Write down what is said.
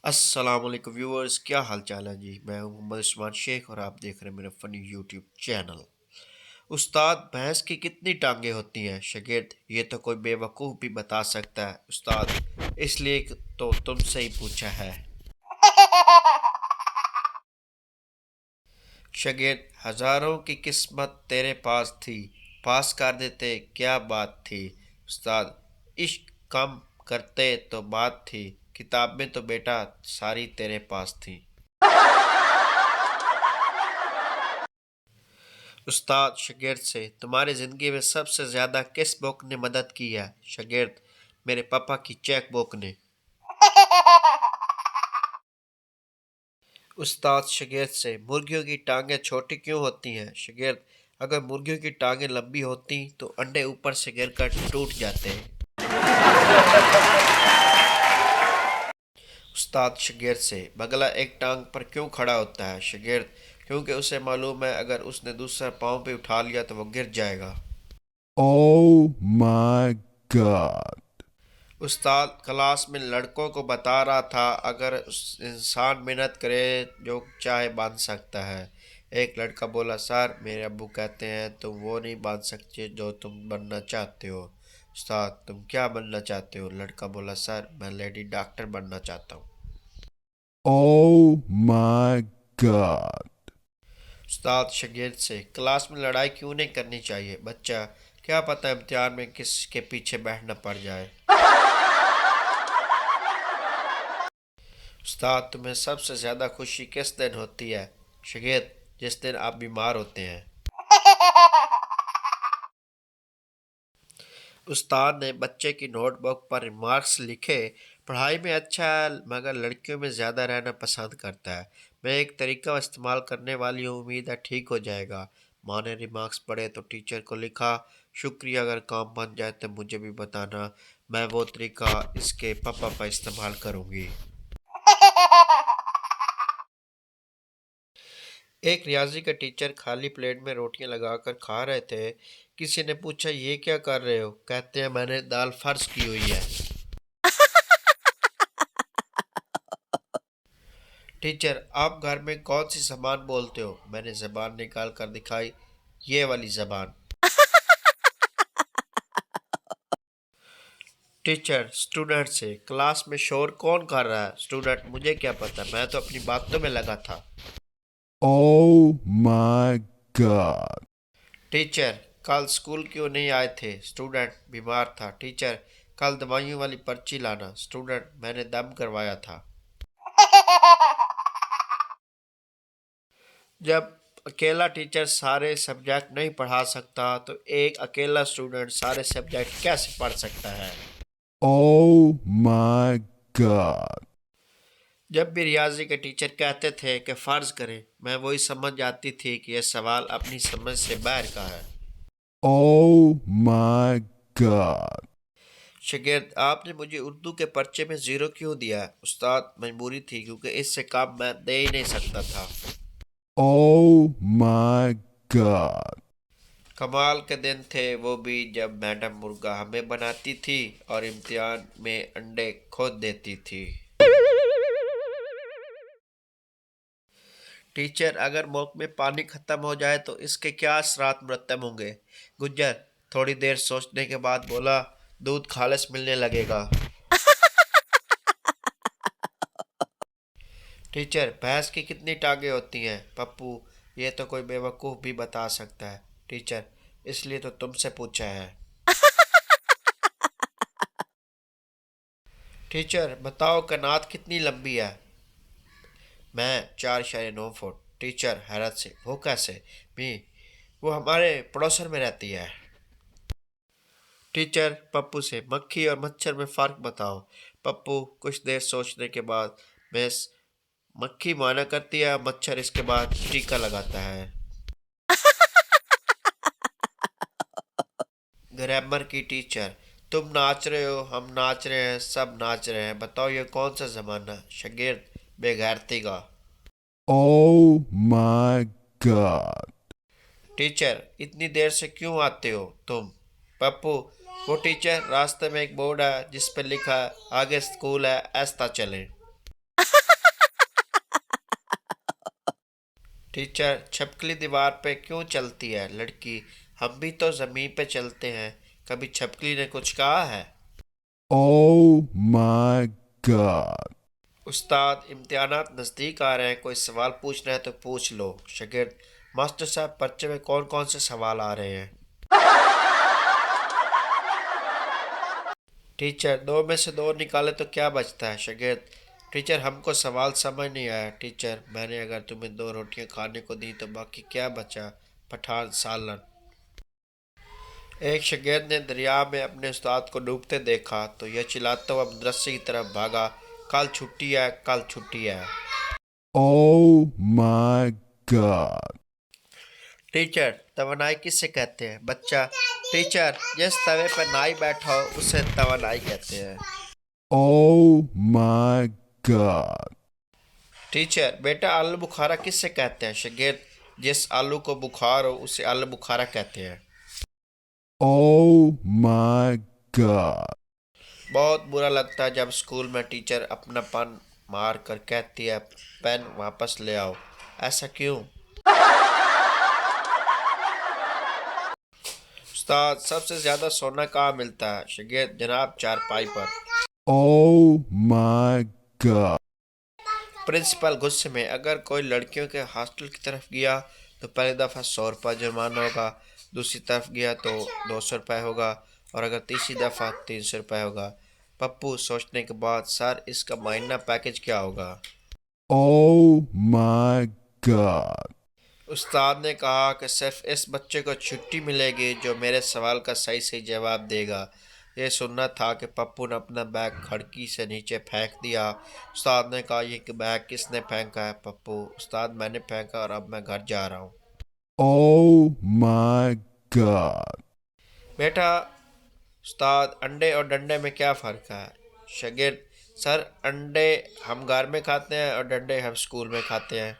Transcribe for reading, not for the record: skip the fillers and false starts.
अस्सलाम वालेकुम व्यूअर्स, क्या हाल चाल है जी। मैं हूं मोहम्मद उस्मान शेख और आप देख रहे हैं मेरा फ़नी यूट्यूब चैनल। उस्ताद, भैंस की कितनी टांगें होती हैं? शागिर्द, ये तो कोई बेवकूफ़ भी बता सकता है उस्ताद, इसलिए तो तुमसे ही पूछा है। शागिर्द, हज़ारों की किस्मत तेरे पास थी, पास कर देते क्या बात थी। उस्ताद, इश्क कम करते तो बात थी, किताबें तो बेटा सारी तेरे पास थी। उस्ताद शागिर्द से, तुम्हारी ज़िंदगी में सबसे ज़्यादा किस बुक ने मदद की है? शागिर्द, मेरे पापा की चेक बुक ने। उस्ताद शागिर्द से, मुर्गियों की टांगें छोटी क्यों होती हैं? शागिर्द, अगर मुर्गियों की टांगें लंबी होती तो अंडे ऊपर से गिरकर टूट जाते हैं। उस्ताद शागिर्द से, बगला एक टांग पर क्यों खड़ा होता है? शागिर्द, क्योंकि उसे मालूम है अगर उसने दूसरा पाँव पे उठा लिया तो वो गिर जाएगा। Oh my God. Ustad class में लड़कों को बता रहा था अगर इंसान मेहनत करे जो चाहे बन सकता है। एक लड़का बोला, सर मेरे अब्बू कहते हैं तुम वो नहीं बन सकते जो तुम बनना चाहते हो। उस्ताद, तुम क्या बनना चाहते हो? लड़का बोला, सर मैं लेडी डॉक्टर बनना चाहता हूँ। Oh my God. उस्ताद शागिर्द से, क्लास में लड़ाई क्यों नहीं करनी चाहिए? बच्चा, क्या पता इम्तिहान में किसके पीछे बैठना पड़ जाए। उस्ताद, तुम्हें सबसे ज़्यादा खुशी किस दिन होती है? शागिर्द, जिस दिन आप बीमार होते हैं। उस्ताद ने बच्चे की नोटबुक पर रिमार्क्स लिखे, पढ़ाई में अच्छा है मगर लड़कियों में ज़्यादा रहना पसंद करता है। मैं एक तरीका इस्तेमाल करने वाली हूँ, उम्मीद है ठीक हो जाएगा। माँ ने रिमार्क्स पढ़े तो टीचर को लिखा, शुक्रिया, अगर काम बन जाए तो मुझे भी बताना, मैं वो तरीका इसके पापा पर इस्तेमाल करूँगी। एक रियाजी के टीचर खाली प्लेट में रोटियां लगाकर खा रहे थे। किसी ने पूछा, ये क्या कर रहे हो? कहते हैं, मैंने दाल फर्ज की हुई है। टीचर, आप घर में कौन सी जबान बोलते हो? मैंने जबान निकाल कर दिखाई, ये वाली जबान। टीचर स्टूडेंट से, क्लास में शोर कौन कर रहा है? स्टूडेंट, मुझे क्या पता, मैं तो अपनी बातों में लगा था। Oh my God. टीचर, कल स्कूल क्यों नहीं आए थे? स्टूडेंट, बीमार था। टीचर, कल दवाइयों वाली पर्ची लाना। स्टूडेंट, मैंने दम करवाया था। जब अकेला टीचर सारे सब्जेक्ट नहीं पढ़ा सकता तो एक अकेला स्टूडेंट सारे सब्जेक्ट कैसे पढ़ सकता है? Oh my God. जब भी रियाजी के टीचर कहते थे कि फ़र्ज़ करें, मैं वही समझ जाती थी कि यह सवाल अपनी समझ से बाहर का है। Oh my God. शागिर्द, आपने मुझे उर्दू के पर्चे में ज़ीरो क्यों दिया है? उस्ताद, मजबूरी थी क्योंकि इससे काम मैं दे ही नहीं सकता था। Oh my God. कमाल के दिन थे वो भी जब मैडम मुर्गा हमें बनाती थी और इम्तिहान में अंडे खोद देती थी। टीचर, अगर मुल्क में पानी खत्म हो जाए तो इसके क्या असरात मुरतब होंगे? गुज्जर थोड़ी देर सोचने के बाद बोला, दूध खालिस मिलने लगेगा। टीचर, भैंस की कितनी टांगें होती हैं? पप्पू, ये तो कोई बेवकूफ़ भी बता सकता है। टीचर, इसलिए तो तुमसे पूछा है। टीचर, बताओ कनात कितनी लंबी है? मैं 4.9 फुट। टीचर हैरत से, वो कैसे? मी, वो हमारे पड़ोसन में रहती है। टीचर पप्पू से, मक्खी और मच्छर में फ़र्क बताओ। पप्पू कुछ देर सोचने के बाद, मिस, मक्खी माना करती है, मच्छर इसके बाद टीका लगाता है। ग्रामर की टीचर, तुम नाच रहे हो, हम नाच रहे हैं, सब नाच रहे हैं, बताओ ये कौन सा ज़माना? शागिर्द बेगैरती का। Oh my God. टीचर, इतनी देर से क्यों आते हो तुम? पप्पू, वो टीचर, रास्ते में एक बोर्ड है जिस पर लिखा है आगे स्कूल है, ऐसा चलें। टीचर, छपकली दीवार पे क्यों चलती है? लड़की, हम भी तो जमीन पे चलते हैं। कभी छपकली ने कुछ कहा है? Oh my God. उस्ताद, इम्तिहानात नज़दीक आ रहे हैं, कोई सवाल पूछना है तो पूछ लो। शागिर्द, मास्टर साहब पर्चे में कौन कौन से सवाल आ रहे हैं? टीचर, दो में से दो निकाले तो क्या बचता है? शागिर्द, टीचर हमको सवाल समझ नहीं आया। टीचर, मैंने अगर तुम्हें दो रोटियां खाने को दी तो बाकी क्या बचा? पठान, सालन। एक शागिर्द ने दरिया में अपने उस्ताद को डूबते देखा तो यह चिल्लाता हुआ मदरसे की तरफ भागा, कल छुट्टी है, कल छुट्टी है। Oh my God. टीचर, तवानाई किससे कहते हैं? बच्चा, टीचर, जिस तवे पर नाई बैठा हो उसे तवानाई कहते हैं। Oh my God. टीचर, बेटा आलू बुखारा किससे कहते हैं? शागिर्द, जिस आलू को बुखार हो उसे आलू बुखारा कहते हैं। Oh my God. बहुत बुरा लगता है जब स्कूल में टीचर अपना पन मार कर कहती है पेन वापस ले आओ। ऐसा क्यों? उस्ताद, सबसे ज्यादा सोना कहाँ मिलता है? शागिर्द, जनाब चारपाई पर। Oh my God. प्रिंसिपल गुस्से में, अगर कोई लड़कियों के हॉस्टल की तरफ गया तो पहली दफ़ा 100 रुपये जुर्माना होगा, दूसरी तरफ गया तो 200 रुपये होगा, और अगर तीसरी दफ़ा 300 रुपये होगा। पप्पू सोचने के बाद, सर इसका महीना पैकेज क्या होगा? Oh my God. उस्ताद ने कहा कि सिर्फ इस बच्चे को छुट्टी मिलेगी जो मेरे सवाल का सही सही जवाब देगा। ये सुनना था कि पप्पू ने अपना बैग खिड़की से नीचे फेंक दिया। उस्ताद ने कहा, ये बैग किसने फेंका है? पप्पू, उस्ताद मैंने फेंका और अब मैं घर जा रहा हूँ। Oh my God. बेटा, उस्ताद, अंडे और डंडे में क्या फ़र्क है? शागिर्द, सर अंडे हम घर में खाते हैं और डंडे हम स्कूल में खाते हैं।